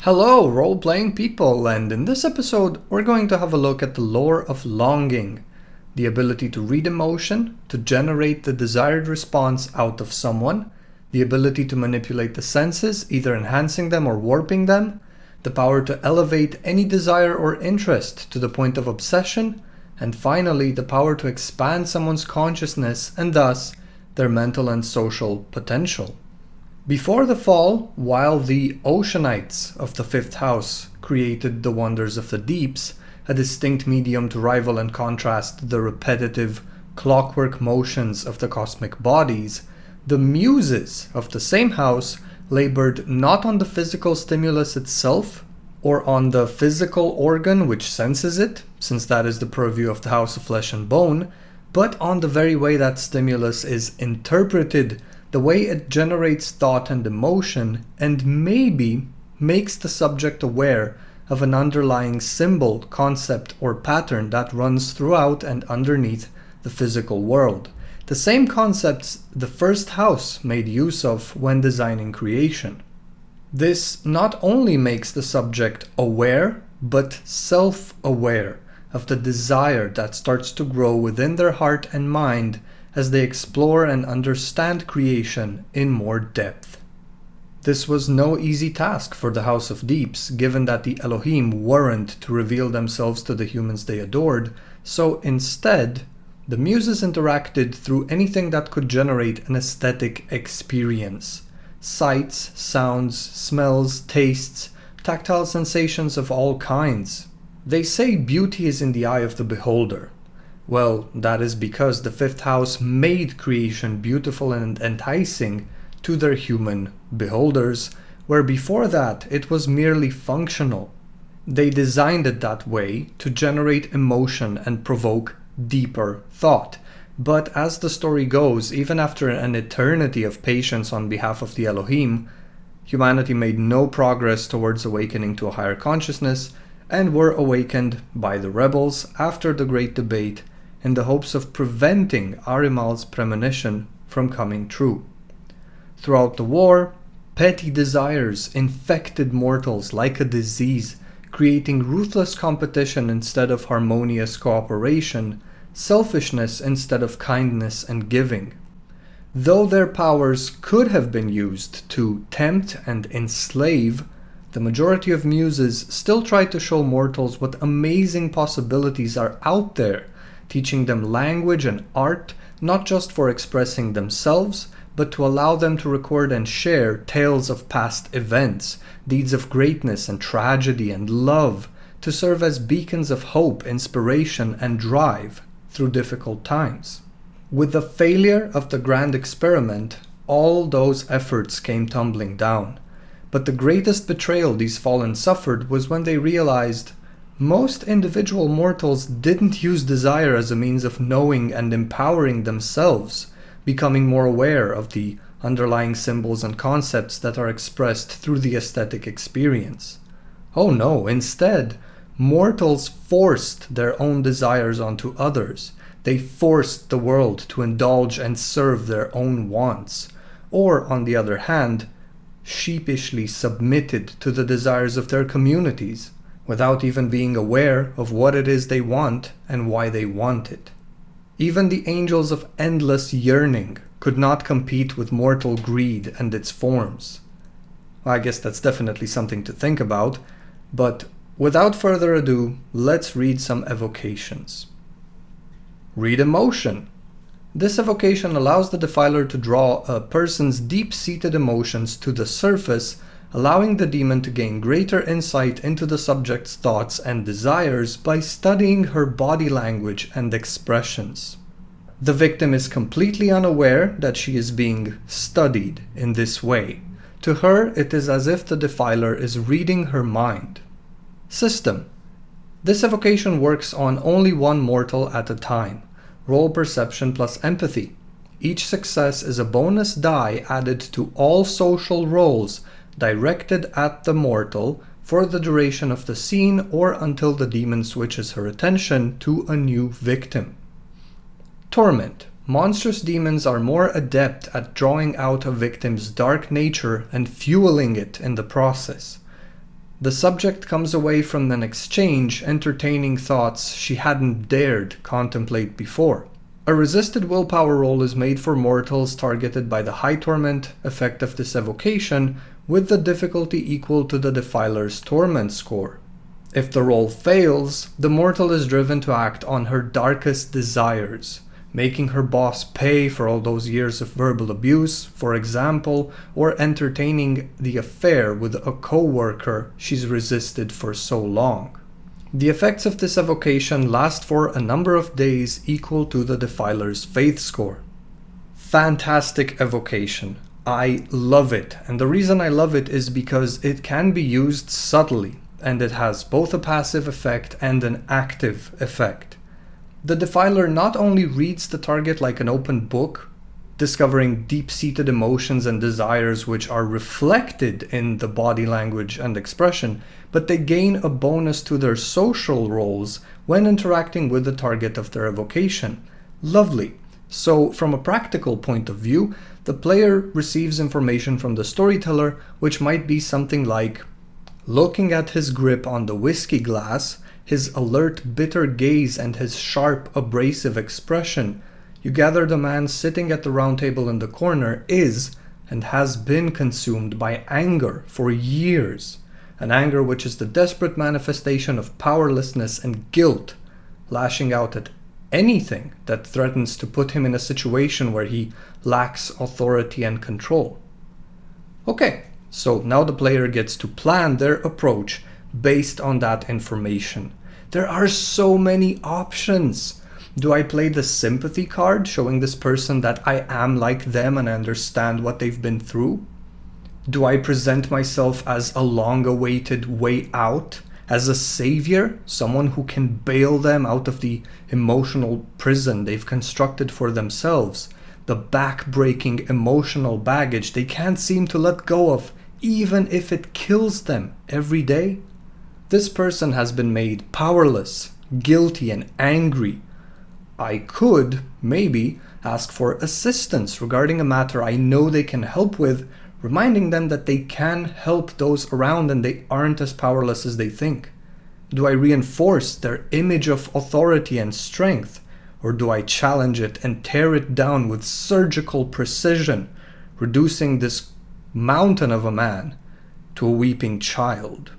Hello, role-playing people, and in this episode we're going to have a look at the lore of longing, the ability to read emotion, to generate the desired response out of someone, the ability to manipulate the senses, either enhancing them or warping them, the power to elevate any desire or interest to the point of obsession, and finally the power to expand someone's consciousness and thus their mental and social potential. Before the fall, while the Oceanites of the fifth house created the wonders of the deeps, a distinct medium to rival and contrast the repetitive, clockwork motions of the cosmic bodies, the muses of the same house labored not on the physical stimulus itself, or on the physical organ which senses it, since that is the purview of the house of flesh and bone, but on the very way that stimulus is interpreted, the way it generates thought and emotion, and maybe makes the subject aware of an underlying symbol, concept, or pattern that runs throughout and underneath the physical world. The same concepts the first house made use of when designing creation. This not only makes the subject aware, but self-aware of the desire that starts to grow within their heart and mind as they explore and understand creation in more depth. This was no easy task for the House of Deeps, given that the Elohim weren't to reveal themselves to the humans they adored, so instead, the muses interacted through anything that could generate an aesthetic experience. Sights, sounds, smells, tastes, tactile sensations of all kinds. They say beauty is in the eye of the beholder. Well, that is because the fifth house made creation beautiful and enticing to their human beholders, where before that it was merely functional. They designed it that way to generate emotion and provoke deeper thought. But as the story goes, even after an eternity of patience on behalf of the Elohim, humanity made no progress towards awakening to a higher consciousness, and were awakened by the rebels after the Great Debate in the hopes of preventing Arimal's premonition from coming true. Throughout the war, petty desires infected mortals like a disease, creating ruthless competition instead of harmonious cooperation, selfishness instead of kindness and giving. Though their powers could have been used to tempt and enslave, the majority of muses still try to show mortals what amazing possibilities are out there, teaching them language and art, not just for expressing themselves, but to allow them to record and share tales of past events, deeds of greatness and tragedy and love, to serve as beacons of hope, inspiration, and drive through difficult times. With the failure of the grand experiment, all those efforts came tumbling down. But the greatest betrayal these fallen suffered was when they realized most individual mortals didn't use desire as a means of knowing and empowering themselves, becoming more aware of the underlying symbols and concepts that are expressed through the aesthetic experience. Oh no, instead, mortals forced their own desires onto others. They forced the world to indulge and serve their own wants, or, on the other hand, sheepishly submitted to the desires of their communities, without even being aware of what it is they want and why they want it. Even the angels of endless yearning could not compete with mortal greed and its forms. Well, I guess that's definitely something to think about, but without further ado, let's read some evocations. Read emotion. This evocation allows the Defiler to draw a person's deep-seated emotions to the surface, allowing the demon to gain greater insight into the subject's thoughts and desires by studying her body language and expressions. The victim is completely unaware that she is being studied in this way. To her, it is as if the Defiler is reading her mind. System. This evocation works on only one mortal at a time. Roll perception plus empathy. Each success is a bonus die added to all social rolls directed at the mortal for the duration of the scene or until the demon switches her attention to a new victim. Torment. Monstrous demons are more adept at drawing out a victim's dark nature and fueling it in the process. The subject comes away from an exchange entertaining thoughts she hadn't dared contemplate before. A resisted willpower roll is made for mortals targeted by the high torment effect of this evocation, with the difficulty equal to the Defiler's torment score. If the roll fails, the mortal is driven to act on her darkest desires, making her boss pay for all those years of verbal abuse, for example, or entertaining the affair with a co-worker she's resisted for so long. The effects of this evocation last for a number of days equal to the Defiler's faith score. Fantastic evocation. I love it, and the reason I love it is because it can be used subtly, and it has both a passive effect and an active effect. The Defiler not only reads the target like an open book, discovering deep-seated emotions and desires which are reflected in the body language and expression, but they gain a bonus to their social roles when interacting with the target of their evocation. Lovely. So, from a practical point of view, the player receives information from the storyteller, which might be something like: looking at his grip on the whiskey glass, his alert, bitter gaze, and his sharp, abrasive expression, you gather the man sitting at the round table in the corner is and has been consumed by anger for years, an anger which is the desperate manifestation of powerlessness and guilt, lashing out at anything that threatens to put him in a situation where he lacks authority and control. Okay, so now the player gets to plan their approach based on that information. There are so many options. Do I play the sympathy card, showing this person that I am like them and I understand what they've been through? Do I present myself as a long-awaited way out, as a savior, someone who can bail them out of the emotional prison they've constructed for themselves, the back-breaking emotional baggage they can't seem to let go of, even if it kills them every day? This person has been made powerless, guilty, and angry. I could, maybe, ask for assistance regarding a matter I know they can help with, reminding them that they can help those around and they aren't as powerless as they think. Do I reinforce their image of authority and strength, or do I challenge it and tear it down with surgical precision, reducing this mountain of a man to a weeping child?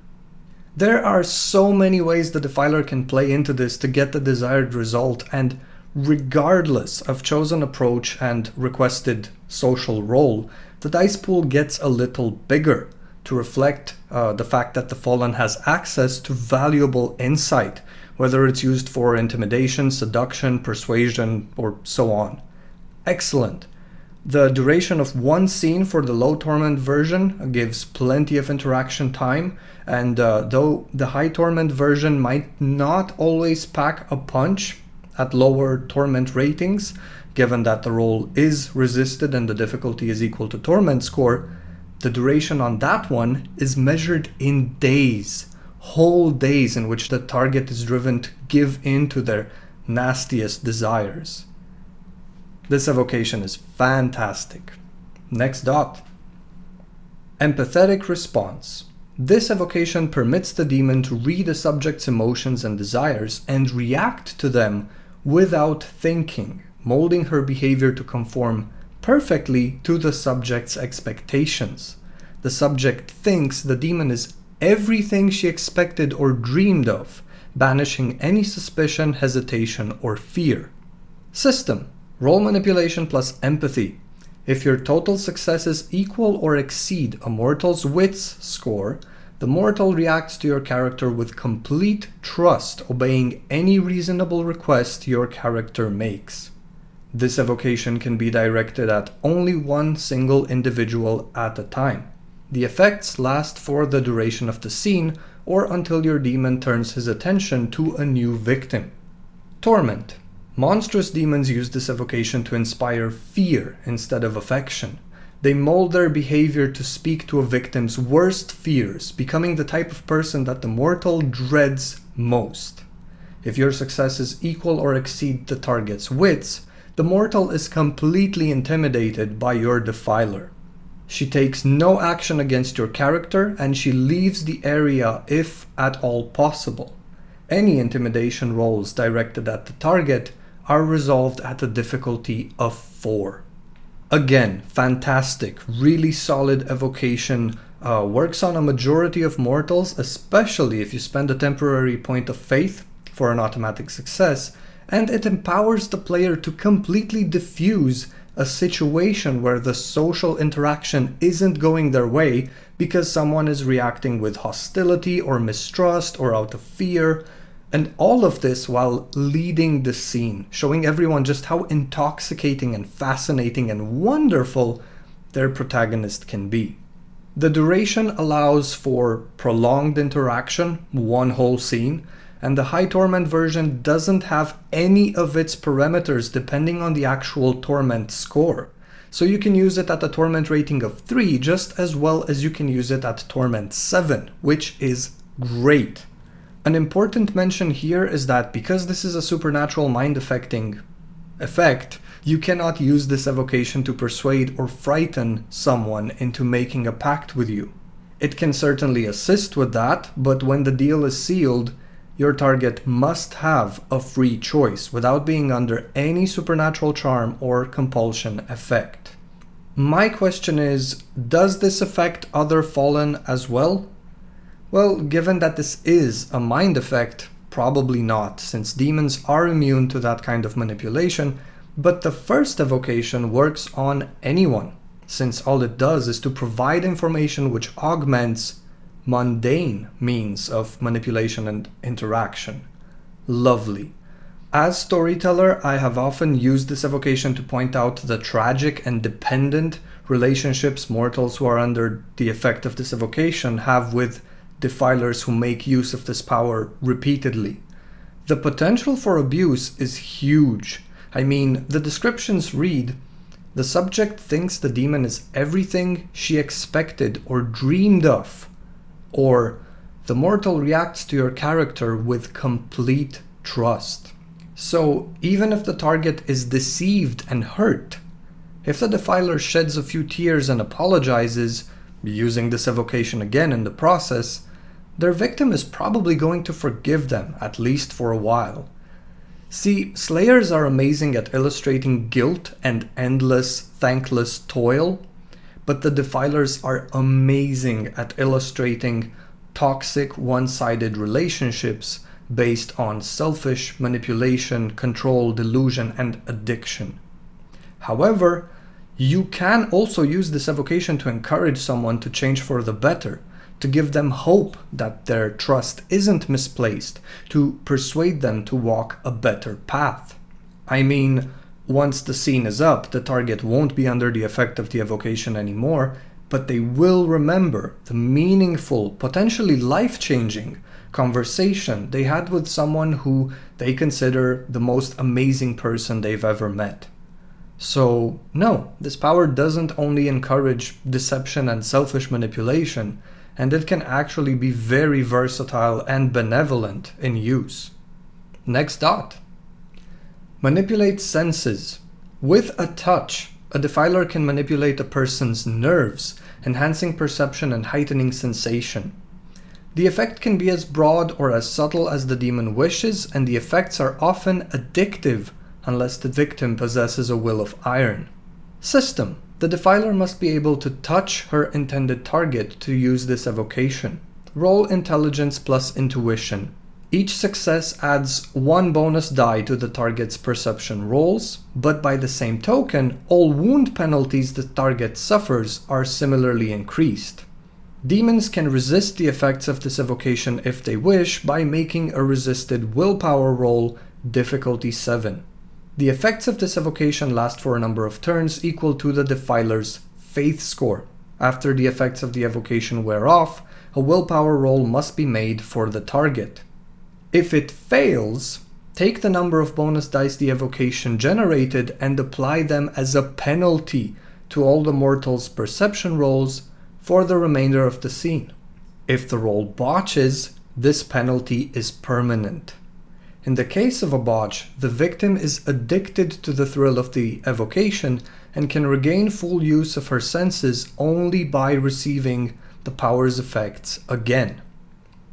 There are so many ways the Defiler can play into this to get the desired result, and regardless of chosen approach and requested social role, the dice pool gets a little bigger to reflect the fact that the Fallen has access to valuable insight, whether it's used for intimidation, seduction, persuasion, or so on. Excellent. The duration of one scene for the low torment version gives plenty of interaction time, and though the high torment version might not always pack a punch at lower torment ratings, given that the roll is resisted and the difficulty is equal to torment score, the duration on that one is measured in days, whole days in which the target is driven to give in to their nastiest desires. This evocation is fantastic. Next up, Empathetic response. This evocation permits the demon to read a subject's emotions and desires and react to them without thinking, molding her behavior to conform perfectly to the subject's expectations. The subject thinks the demon is everything she expected or dreamed of, banishing any suspicion, hesitation, or fear. System. Role manipulation plus empathy. If your total successes equal or exceed a mortal's wits score, the mortal reacts to your character with complete trust, obeying any reasonable request your character makes. This evocation can be directed at only one single individual at a time. The effects last for the duration of the scene or until your demon turns his attention to a new victim. Torment. Monstrous demons use this evocation to inspire fear instead of affection. They mold their behavior to speak to a victim's worst fears, becoming the type of person that the mortal dreads most. If your successes equal or exceed the target's wits, the mortal is completely intimidated by your Defiler. She takes no action against your character, and she leaves the area if at all possible. Any intimidation rolls directed at the target are resolved at a difficulty of 4. Again, fantastic, really solid evocation. Works on a majority of mortals, especially if you spend a temporary point of faith for an automatic success, and it empowers the player to completely diffuse a situation where the social interaction isn't going their way because someone is reacting with hostility or mistrust or out of fear, and all of this while leading the scene, showing everyone just how intoxicating and fascinating and wonderful their protagonist can be. The duration allows for prolonged interaction, one whole scene, and the High Torment version doesn't have any of its parameters depending on the actual Torment score. So you can use it at a Torment rating of 3 just as well as you can use it at Torment 7, which is great. An important mention here is that because this is a supernatural mind-affecting effect, you cannot use this evocation to persuade or frighten someone into making a pact with you. It can certainly assist with that, but when the deal is sealed, your target must have a free choice without being under any supernatural charm or compulsion effect. My question is, does this affect other Fallen as well? Well, given that this is a mind effect, probably not, since demons are immune to that kind of manipulation, but the first evocation works on anyone, since all it does is to provide information which augments mundane means of manipulation and interaction. Lovely. As storyteller, I have often used this evocation to point out the tragic and dependent relationships mortals who are under the effect of this evocation have with defilers who make use of this power repeatedly. The potential for abuse is huge. I mean, the descriptions read, "The subject thinks the demon is everything she expected or dreamed of," or "The mortal reacts to your character with complete trust." So even if the target is deceived and hurt, if the defiler sheds a few tears and apologizes, using this evocation again in the process, their victim is probably going to forgive them, at least for a while. See, Slayers are amazing at illustrating guilt and endless, thankless toil, but the Defilers are amazing at illustrating toxic, one-sided relationships based on selfish manipulation, control, delusion, and addiction. However, you can also use this evocation to encourage someone to change for the better, to give them hope that their trust isn't misplaced, to persuade them to walk a better path. I mean, once the scene is up, the target won't be under the effect of the evocation anymore, but they will remember the meaningful, potentially life-changing conversation they had with someone who they consider the most amazing person they've ever met. So, no, this power doesn't only encourage deception and selfish manipulation, and it can actually be very versatile and benevolent in use. Next dot. Manipulate senses. With a touch, a defiler can manipulate a person's nerves, enhancing perception and heightening sensation. The effect can be as broad or as subtle as the demon wishes, and the effects are often addictive unless the victim possesses a will of iron. System. The defiler must be able to touch her intended target to use this evocation. Roll intelligence plus intuition. Each success adds 1 bonus die to the target's perception rolls, but by the same token, all wound penalties the target suffers are similarly increased. Demons can resist the effects of this evocation if they wish by making a resisted willpower roll difficulty 7. The effects of this evocation last for a number of turns equal to the defiler's faith score. After the effects of the evocation wear off, a willpower roll must be made for the target. If it fails, take the number of bonus dice the evocation generated and apply them as a penalty to all the mortal's perception rolls for the remainder of the scene. If the roll botches, this penalty is permanent. In the case of a botch, the victim is addicted to the thrill of the evocation and can regain full use of her senses only by receiving the power's effects again.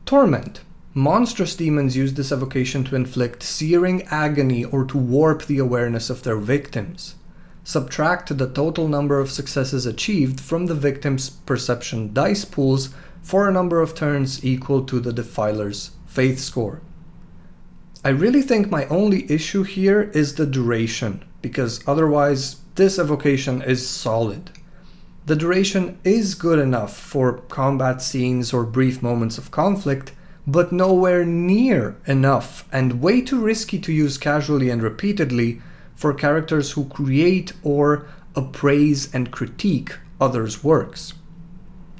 Torment. Monstrous demons use this evocation to inflict searing agony or to warp the awareness of their victims. Subtract the total number of successes achieved from the victim's perception dice pools for a number of turns equal to the Defiler's faith score. I really think my only issue here is the duration, because otherwise this evocation is solid. The duration is good enough for combat scenes or brief moments of conflict, but nowhere near enough and way too risky to use casually and repeatedly for characters who create or appraise and critique others' works.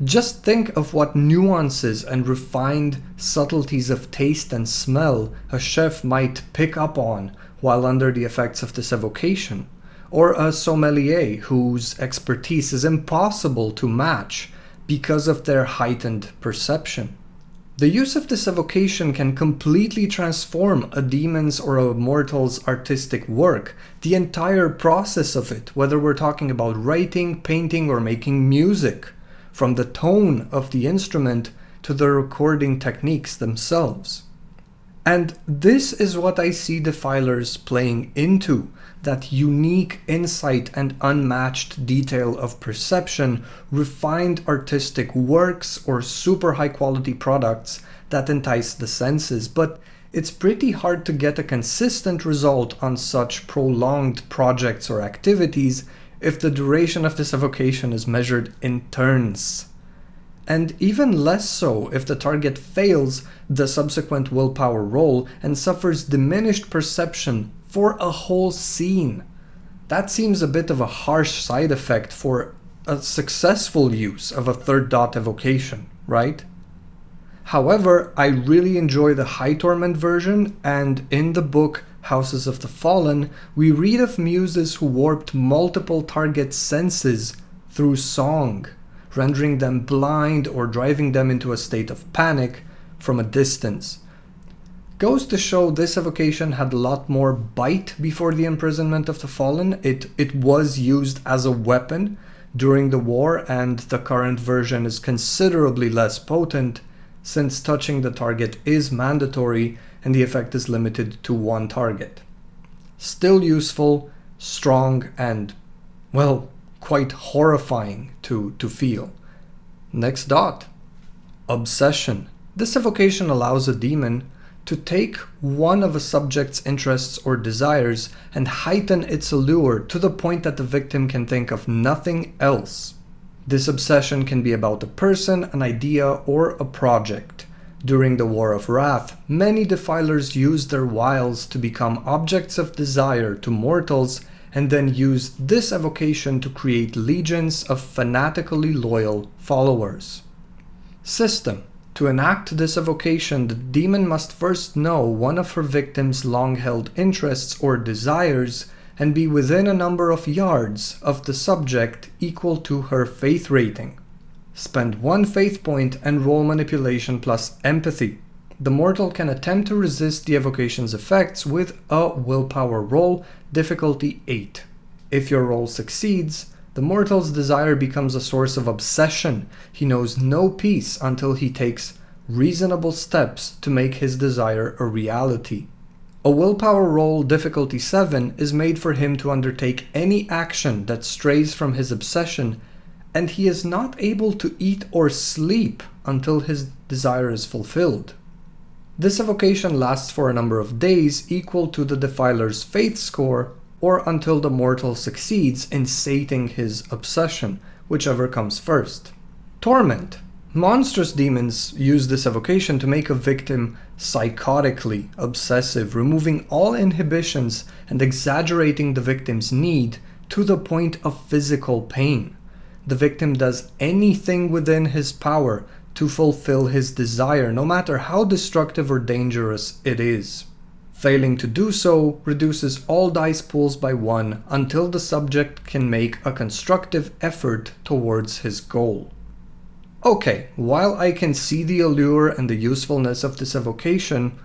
Just think of what nuances and refined subtleties of taste and smell a chef might pick up on while under the effects of this evocation, or a sommelier whose expertise is impossible to match because of their heightened perception. The use of this evocation can completely transform a demon's or a mortal's artistic work, the entire process of it, whether we're talking about writing, painting, or making music, from the tone of the instrument to the recording techniques themselves. And this is what I see Defilers playing into, that unique insight and unmatched detail of perception, refined artistic works or super high quality products that entice the senses, but it's pretty hard to get a consistent result on such prolonged projects or activities if the duration of this evocation is measured in turns. And even less so if the target fails the subsequent willpower roll and suffers diminished perception for a whole scene. That seems a bit of a harsh side effect for a successful use of a third dot evocation, right? However, I really enjoy the High Torment version, and in the book Houses of the Fallen, we read of muses who warped multiple target senses through song, rendering them blind or driving them into a state of panic from a distance. Goes to show this evocation had a lot more bite before the imprisonment of the Fallen. It was used as a weapon during the war, and the current version is considerably less potent since touching the target is mandatory and the effect is limited to one target. Still useful, strong, and, well, quite horrifying to feel. Next dot. Obsession. This evocation allows a demon to take one of a subject's interests or desires and heighten its allure to the point that the victim can think of nothing else. This obsession can be about a person, an idea, or a project. During the War of Wrath, many Defilers used their wiles to become objects of desire to mortals and then used this evocation to create legions of fanatically loyal followers. System. To enact this evocation, the demon must first know one of her victim's long-held interests or desires and be within a number of yards of the subject equal to her faith rating. Spend 1 faith point and roll manipulation plus empathy. The mortal can attempt to resist the evocation's effects with a willpower roll, difficulty 8. If your roll succeeds, the mortal's desire becomes a source of obsession. He knows no peace until he takes reasonable steps to make his desire a reality. A willpower roll, difficulty 7, is made for him to undertake any action that strays from his obsession, and he is not able to eat or sleep until his desire is fulfilled. This evocation lasts for a number of days equal to the Defiler's faith score, or until the mortal succeeds in sating his obsession, whichever comes first. Torment. Monstrous demons use this evocation to make a victim psychotically obsessive, removing all inhibitions and exaggerating the victim's need to the point of physical pain. The victim does anything within his power to fulfill his desire, no matter how destructive or dangerous it is. Failing to do so reduces all dice pools by 1 until the subject can make a constructive effort towards his goal. Okay, while I can see the allure and the usefulness of this evocation,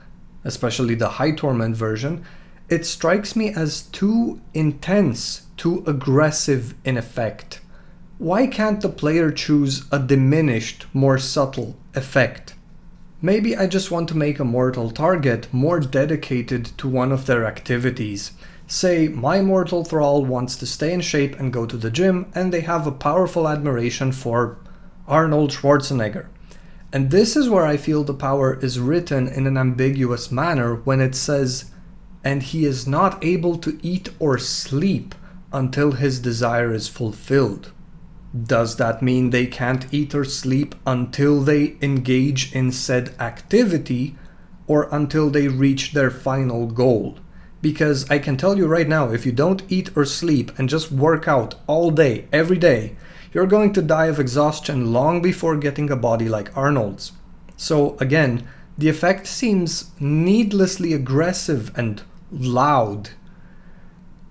especially the High Torment version, it strikes me as too intense, too aggressive in effect. Why can't the player choose a diminished, more subtle effect? Maybe I just want to make a mortal target more dedicated to one of their activities. Say, my mortal thrall wants to stay in shape and go to the gym, and they have a powerful admiration for Arnold Schwarzenegger. And this is where I feel the power is written in an ambiguous manner when it says, and he is not able to eat or sleep until his desire is fulfilled. Does that mean they can't eat or sleep until they engage in said activity or until they reach their final goal? Because I can tell you right now, if you don't eat or sleep and just work out all day, every day, you're going to die of exhaustion long before getting a body like Arnold's. So again, the effect seems needlessly aggressive and loud.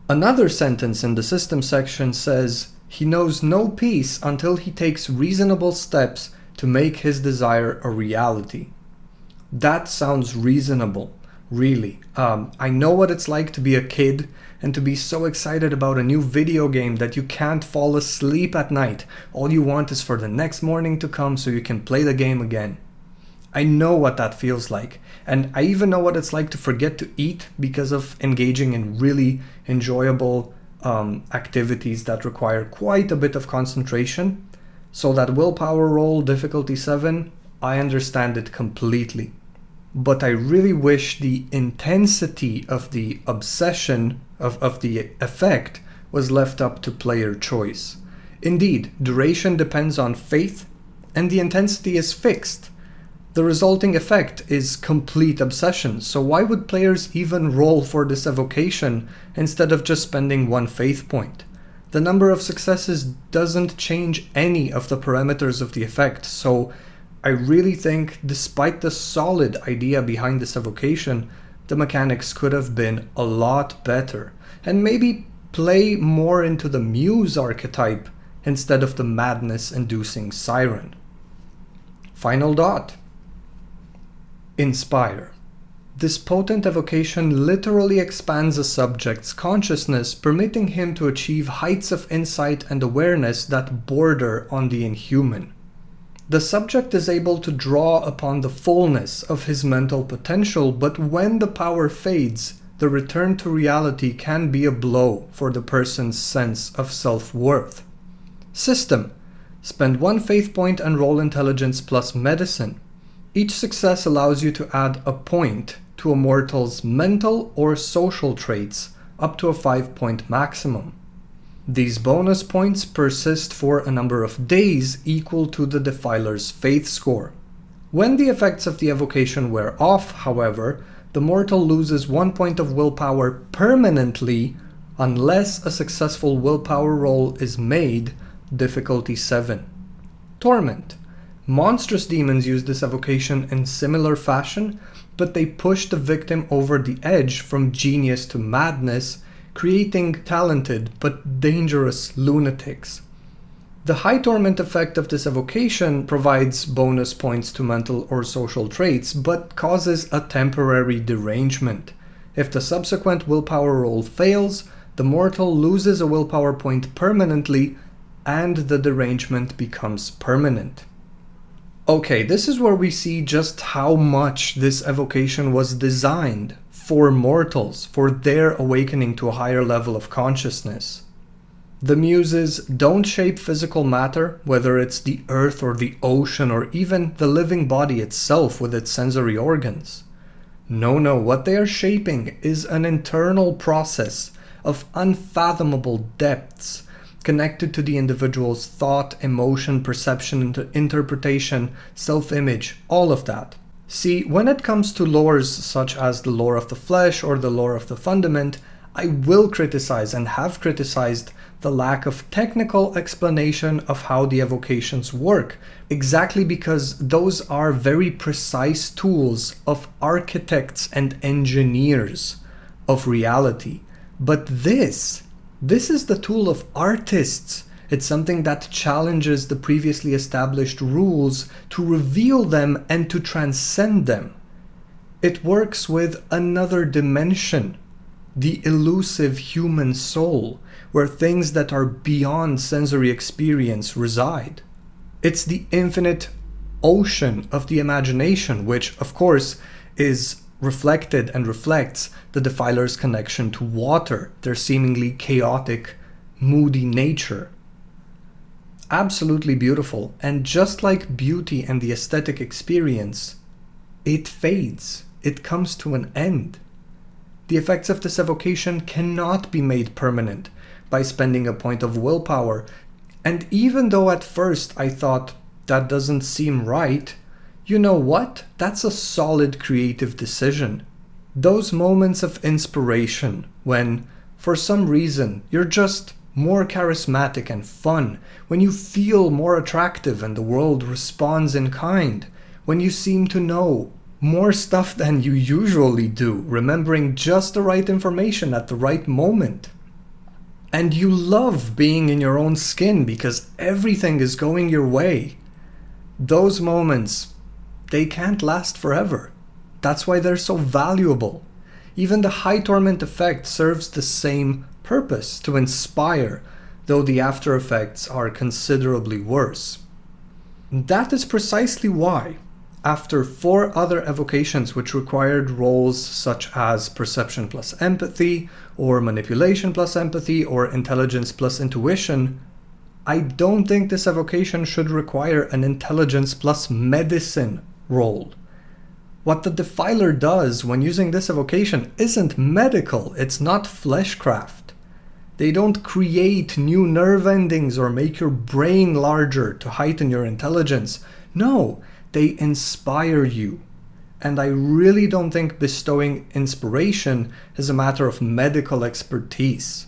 Another sentence in the system section says, he knows no peace until he takes reasonable steps to make his desire a reality. That sounds reasonable, really. I know what it's like to be a kid and to be so excited about a new video game that you can't fall asleep at night. All you want is for the next morning to come so you can play the game again. I know what that feels like, and I even know what it's like to forget to eat because of engaging in really enjoyable activities that require quite a bit of concentration. So that willpower roll, difficulty 7, I understand it completely. But I really wish the intensity of the obsession of the effect was left up to player choice. Indeed, duration depends on faith, and the intensity is fixed. The resulting effect is complete obsession, so why would players even roll for this evocation instead of just spending one faith point? The number of successes doesn't change any of the parameters of the effect, so I really think, despite the solid idea behind this evocation, the mechanics could have been a lot better, and maybe play more into the muse archetype instead of the madness-inducing siren. Final dot. Inspire. This potent evocation literally expands a subject's consciousness, permitting him to achieve heights of insight and awareness that border on the inhuman. The subject is able to draw upon the fullness of his mental potential, but when the power fades, the return to reality can be a blow for the person's sense of self-worth. System. Spend one faith point and roll intelligence plus medicine. Each success allows you to add a point to a mortal's mental or social traits, up to a 5-point maximum. These bonus points persist for a number of days equal to the Defiler's faith score. When the effects of the evocation wear off, however, the mortal loses 1 point of willpower permanently unless a successful willpower roll is made, difficulty 7. Torment. Monstrous demons use this evocation in similar fashion, but they push the victim over the edge from genius to madness, creating talented but dangerous lunatics. The high torment effect of this evocation provides bonus points to mental or social traits, but causes a temporary derangement. If the subsequent willpower roll fails, the mortal loses a willpower point permanently, and the derangement becomes permanent. Okay, this is where we see just how much this evocation was designed for mortals, for their awakening to a higher level of consciousness. The muses don't shape physical matter, whether it's the earth or the ocean or even the living body itself with its sensory organs. No, what they are shaping is an internal process of unfathomable depths, connected to the individual's thought, emotion, perception, interpretation, self-image, all of that. See, when it comes to lores such as the lore of the flesh or the lore of the fundament, I will criticize and have criticized the lack of technical explanation of how the evocations work, exactly because those are very precise tools of architects and engineers of reality. But this is the tool of artists. It's something that challenges the previously established rules to reveal them and to transcend them. It works with another dimension. the elusive human soul, where things that are beyond sensory experience reside. It's the infinite ocean of the imagination, which, of course, is reflected and reflects the Defiler's connection to water, their seemingly chaotic, moody nature. Absolutely beautiful, and just like beauty and the aesthetic experience, it fades. It comes to an end. The effects of this evocation cannot be made permanent by spending a point of willpower, and even though at first I thought that doesn't seem right, you know what? That's a solid creative decision. Those moments of inspiration when, for some reason, you're just more charismatic and fun, when you feel more attractive and the world responds in kind, when you seem to know more stuff than you usually do, remembering just the right information at the right moment. And you love being in your own skin because everything is going your way. Those moments, they can't last forever. That's why they're so valuable. Even the high torment effect serves the same purpose, to inspire, though the after effects are considerably worse. That is precisely why, after 4 other evocations which required roles such as perception plus empathy, or manipulation plus empathy, or intelligence plus intuition, I don't think this evocation should require an intelligence plus medicine role. What the Defiler does when using this evocation isn't medical, it's not fleshcraft. They don't create new nerve endings or make your brain larger to heighten your intelligence. No, they inspire you. And I really don't think bestowing inspiration is a matter of medical expertise.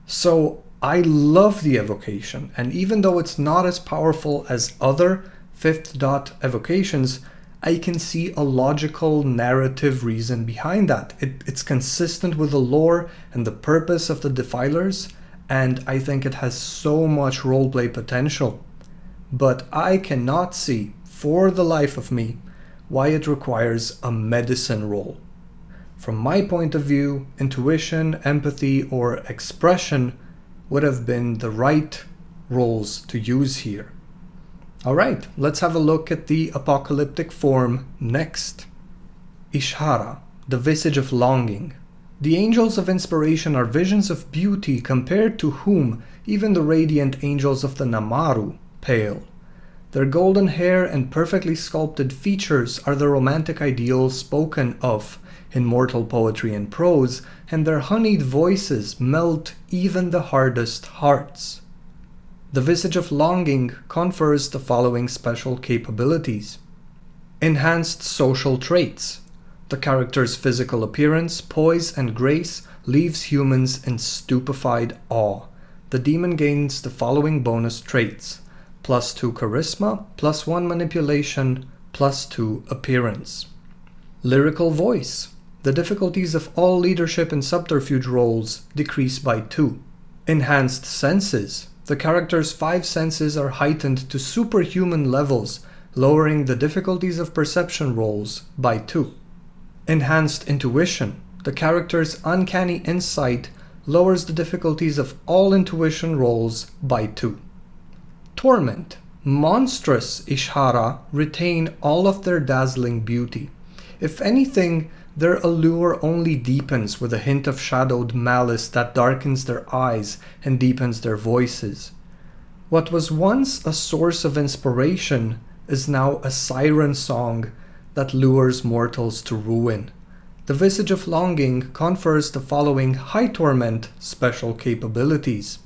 So I love the evocation, and even though it's not as powerful as other 5th dot evocations, I can see a logical narrative reason behind that. It's consistent with the lore and the purpose of the Defilers, and I think it has so much roleplay potential. But I cannot see, for the life of me, why it requires a medicine role. From my point of view, intuition, empathy, or expression would have been the right roles to use here. Alright, let's have a look at the apocalyptic form next. Ishara, the visage of longing. The angels of inspiration are visions of beauty compared to whom even the radiant angels of the Namaru pale. Their golden hair and perfectly sculpted features are the romantic ideals spoken of in mortal poetry and prose, and their honeyed voices melt even the hardest hearts. The visage of longing confers the following special capabilities. Enhanced social traits. The character's physical appearance, poise, and grace leaves humans in stupefied awe. The demon gains the following bonus traits: +2 charisma, +1 manipulation, +2 appearance. Lyrical voice. The difficulties of all leadership and subterfuge roles decrease by 2. Enhanced senses. The character's 5 senses are heightened to superhuman levels, lowering the difficulties of perception rolls by 2. Enhanced intuition. The character's uncanny insight lowers the difficulties of all intuition rolls by 2. Torment. Monstrous Ishara retain all of their dazzling beauty. If anything, their allure only deepens with a hint of shadowed malice that darkens their eyes and deepens their voices. What was once a source of inspiration is now a siren song that lures mortals to ruin. The Visage of Longing confers the following high torment special capabilities.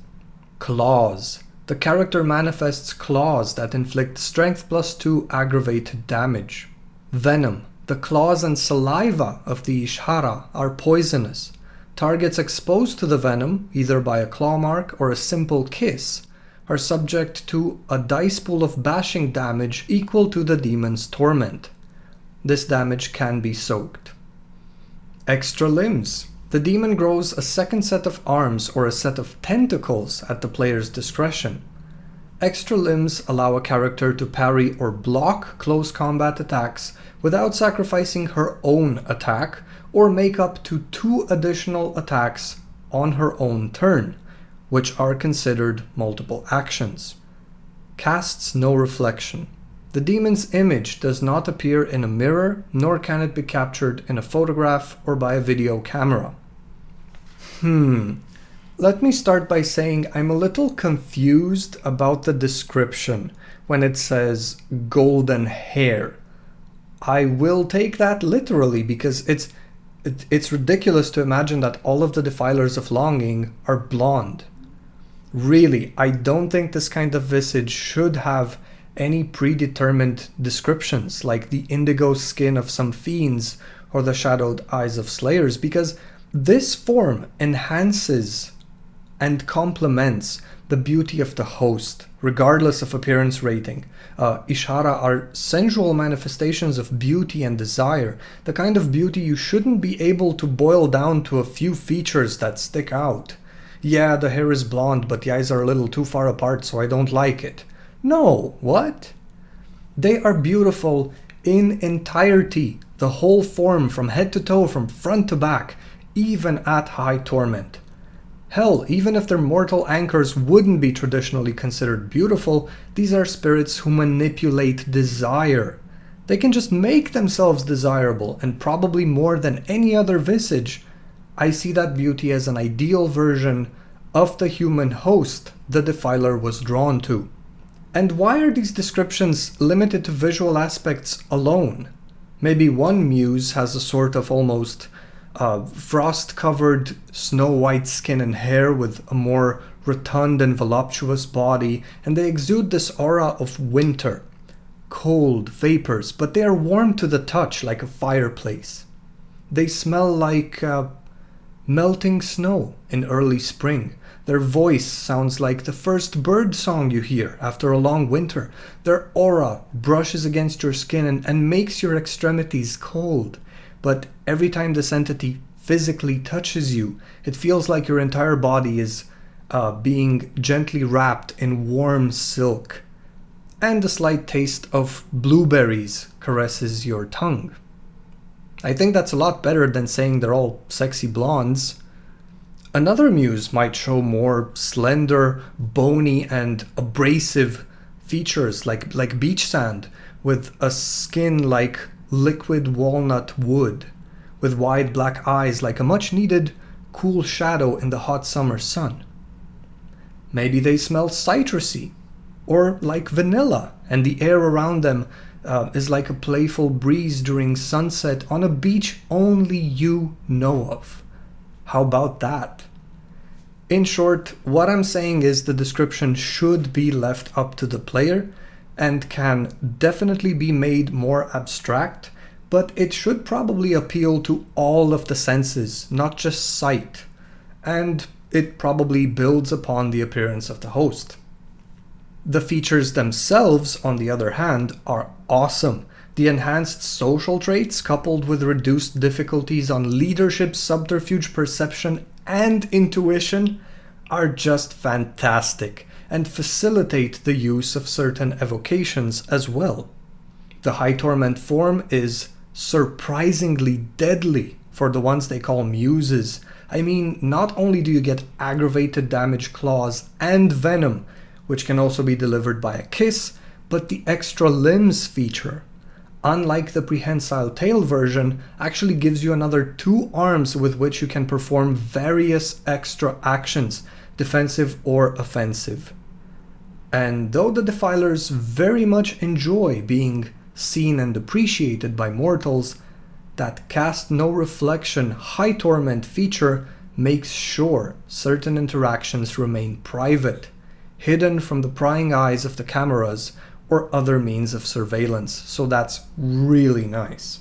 Claws. The character manifests claws that inflict strength +2 aggravated damage. Venom. The claws and saliva of the Ishara are poisonous. Targets exposed to the venom, either by a claw mark or a simple kiss, are subject to a dice pool of bashing damage equal to the demon's torment. This damage can be soaked. Extra limbs. The demon grows a second set of arms or a set of tentacles at the player's discretion. Extra limbs allow a character to parry or block close combat attacks without sacrificing her own attack, or make up to 2 additional attacks on her own turn, which are considered multiple actions. Casts no reflection. The demon's image does not appear in a mirror, nor can it be captured in a photograph or by a video camera. Let me start by saying I'm a little confused about the description when it says golden hair. I will take that literally because it's ridiculous to imagine that all of the Defilers of Longing are blonde. Really, I don't think this kind of visage should have any predetermined descriptions like the indigo skin of some fiends or the shadowed eyes of slayers, because this form enhances and complements the beauty of the host, regardless of appearance rating. Ishara are sensual manifestations of beauty and desire, the kind of beauty you shouldn't be able to boil down to a few features that stick out. Yeah, the hair is blonde, but the eyes are a little too far apart, so I don't like it. No, what? They are beautiful in entirety, the whole form from head to toe, from front to back, even at high torment. Hell, even if their mortal anchors wouldn't be traditionally considered beautiful, these are spirits who manipulate desire. They can just make themselves desirable, and probably more than any other visage, I see that beauty as an ideal version of the human host the Defiler was drawn to. And why are these descriptions limited to visual aspects alone? Maybe one muse has a sort of almost frost-covered snow-white skin and hair with a more rotund and voluptuous body, and they exude this aura of winter, cold vapors, but they are warm to the touch like a fireplace. They smell like melting snow in early spring. Their voice sounds like the first bird song you hear after a long winter. Their aura brushes against your skin and makes your extremities cold. But every time this entity physically touches you, it feels like your entire body is being gently wrapped in warm silk. And a slight taste of blueberries caresses your tongue. I think that's a lot better than saying they're all sexy blondes. Another muse might show more slender, bony, and abrasive features like beach sand, with a skin like liquid walnut wood, with wide black eyes like a much-needed cool shadow in the hot summer sun. Maybe they smell citrusy, or like vanilla, and the air around them is like a playful breeze during sunset on a beach only you know of. How about that? In short, what I'm saying is the description should be left up to the player and can definitely be made more abstract, but it should probably appeal to all of the senses, not just sight, and it probably builds upon the appearance of the host. The features themselves, on the other hand, are awesome. The enhanced social traits, coupled with reduced difficulties on leadership, subterfuge, perception, and intuition, are just fantastic and facilitate the use of certain evocations as well. The High Torment form is surprisingly deadly for the ones they call muses. I mean, not only do you get aggravated damage claws and venom, which can also be delivered by a kiss, but the extra limbs feature, unlike the prehensile tail version, actually gives you another 2 arms with which you can perform various extra actions, defensive or offensive. And though the Defilers very much enjoy being seen and appreciated by mortals, that cast no reflection High Torment feature makes sure certain interactions remain private, hidden from the prying eyes of the cameras or other means of surveillance, so that's really nice.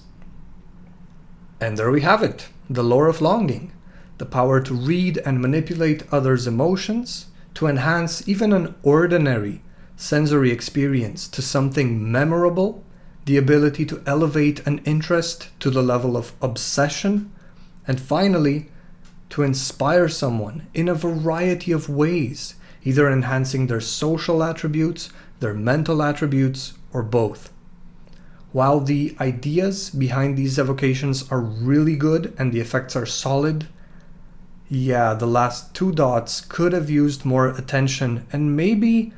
And there we have it, the lore of Longing, the power to read and manipulate others' emotions, to enhance even an ordinary sensory experience to something memorable, the ability to elevate an interest to the level of obsession, and finally, to inspire someone in a variety of ways, either enhancing their social attributes, their mental attributes, or both. While the ideas behind these evocations are really good and the effects are solid, yeah, the last 2 dots could have used more attention and maybe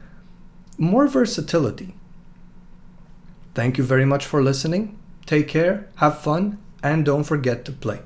more versatility. Thank you very much for listening. Take care, have fun, and don't forget to play.